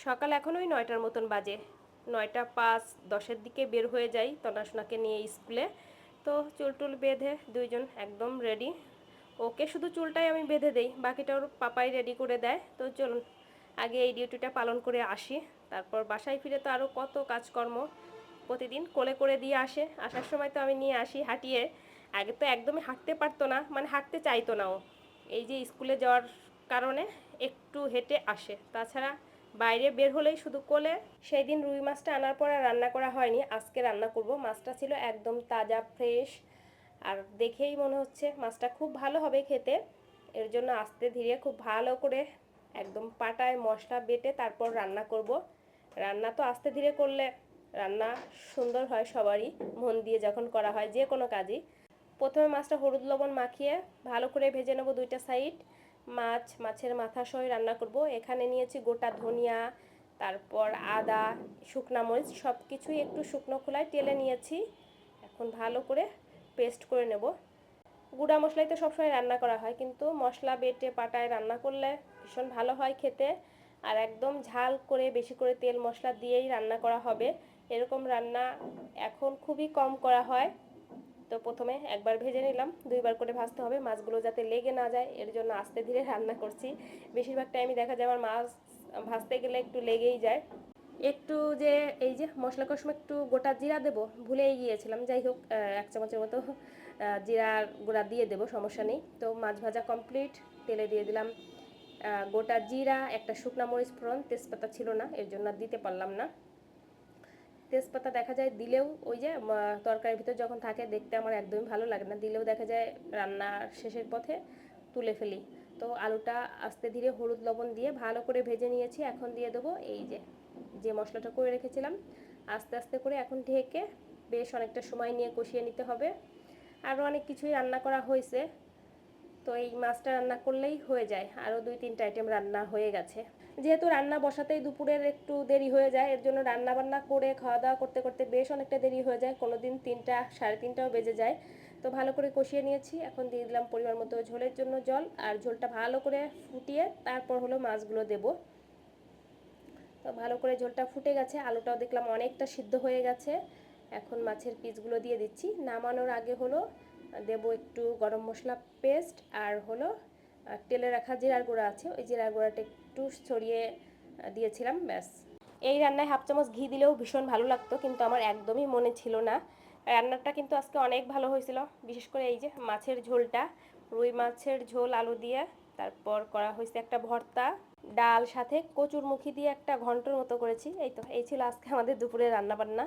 সকাল এখন ওই 9টার মতন বাজে। 9টা 5-10-এর দিকে বের হয়ে যাই তনাশোনাকে নিয়ে স্কুলে। তো চুল টুল বেঁধে দুইজন একদম রেডি। ওকে শুধু চুলটাই আমি বেঁধে দেই, বাকিটা ওর পাপাই রেডি করে দেয়। তো চলুন আগে এই ডিউটিটা পালন করে আসি, তারপর বাসায় ফিরে তো আরও কত কাজকর্ম প্রতিদিন কোলে করে দিয়ে আসে। আসার সময় তো আমি নিয়ে আসি হাঁটিয়ে। আগে তো একদমই হাঁটতে পারতো না, মানে হাঁটতে চাইতো না ও। এই যে স্কুলে যাওয়ার কারণে একটু হেঁটে আসে, তাছাড়া বাইরে বের হলেই শুধু কোলে। সেই দিন রুই মাছটা আনার পর আর রান্না করা হয়নি, আজকে রান্না করব। মাছটা ছিল একদম তাজা ফ্রেশ, আর দেখেই মনে হচ্ছে মাছটা খুব ভালো হবে খেতে। এর জন্য আস্তে ধীরে খুব ভালো করে একদম পাটায় মশলা বেটে তারপর রান্না করব। রান্না তো আস্তে ধীরে করলে রান্না সুন্দর হয় সবারই, মন দিয়ে যখন করা হয় যে কোনো কাজই। প্রথমে মাছটা হলুদ লবণ মাখিয়ে ভালো করে ভেজে নেব দুইটা সাইড। মাছের মাথা সহ রান্না করব। এখানে নিয়েছি গোটা ধনিয়া, তারপর আদা, শুকনা মরিচ, সব কিছুই একটু শুকনো খোলায় তেলে নিয়েছি। এখন ভালো করে পেস্ট করে নেব। গুঁড়া মশলাই তো সবসময় রান্না করা হয়, কিন্তু মশলা বেটে পাটায় রান্না করলে ভীষণ ভালো হয় খেতে। আর একদম ঝাল করে বেশি করে তেল মশলা দিয়েই রান্না করা হবে। এরকম রান্না এখন খুবই কম করা হয়। তো প্রথমে একবার ভেজে নিলাম, দুইবার করে ভাজতে হবে মাছগুলো যাতে লেগে না যায়, এর জন্য আস্তে ধীরে রান্না করছি। বেশিরভাগ টাইমই দেখা যায় আমার মাছ ভাজতে গেলে একটু লেগেই যায়। একটু যে এই যে মশলা কষানো একটু গোটা জিরা দেবো ভুলেই গিয়েছিলাম, যাই হোক 1 চামচের মতো জিরার গুঁড়া দিয়ে দেবো, সমস্যা নেই। তো মাছ ভাজা কমপ্লিট, তেলে দিয়ে দিলাম গোটা জিরা, একটা শুকনা মরিচ ফোড়ন, তেজপাতা ছিল না এর জন্য দিতে পারলাম না। তেজপাতা দেখা যায় দিলেও ওই যে তরকারির ভিতর যখন থাকে দেখতে আমার একদমই ভালো লাগে না, দিলেও দেখা যায় রান্নার শেষের পথে তুলে ফেলি। তো আলুটা আস্তে ধীরে হলুদ লবণ দিয়ে ভালো করে ভেজে নিয়েছি। এখন দিয়ে দেবো এই যে যে মশলাটা করে রেখেছিলাম। আস্তে আস্তে করে এখন ঢেকে বেশ অনেকটা সময় নিয়ে কষিয়ে নিতে হবে। আরও অনেক কিছুই রান্না করা হয়েছে, তো এই মাছটা রান্না করলেই হয়ে যায়। আরও 2-3টা আইটেম রান্না হয়ে গেছে। যেহেতু রান্না বসাতেই দুপুরের একটু দেরি হয়ে যায়, এর জন্য রান্না বান্না করে খাওয়া দাওয়া করতে করতে বেশ অনেকটা দেরি হয়ে যায়, কোনো দিন 3টা 3:30টাও বেজে যায়। তো ভালো করে কষিয়ে নিয়েছি। এখন দিয়ে দিলাম পরিমাণ মতো ঝোলের জন্য জল, আর ঝোলটা ভালো করে ফুটিয়ে তারপর হলো মাছগুলো দেবো। তো ভালো করে ঝোলটা ফুটে গেছে, আলুটাও দেখলাম অনেকটা সিদ্ধ হয়ে গেছে। এখন মাছের পিসগুলো দিয়ে দিচ্ছি। নামানোর আগে হলো দেবো একটু গরম মশলা পেস্ট, আর হলো তেলে রাখা জিরার গুঁড়া আছে, ওই জিরার গুঁড়াটা একটু ছড়িয়ে দিয়েছিলাম, ব্যাস। এই রান্নায় 1/2 চামচ ঘি দিলেও ভীষণ ভালো লাগতো, কিন্তু আমার একদমই মনে ছিল না। রান্নাটা কিন্তু আজকে অনেক ভালো হয়েছিল, বিশেষ করে এই যে মাছের ঝোলটা, রুই মাছের ঝোল আলু দিয়ে, তারপর করা হয়েছে একটা ভর্তা, ডাল, সাথে কচুর মুখি দিয়ে একটা ঘন্টর মতো করেছি। এই তো এই ছিল আজকে আমাদের দুপুরে রান্না বান্না।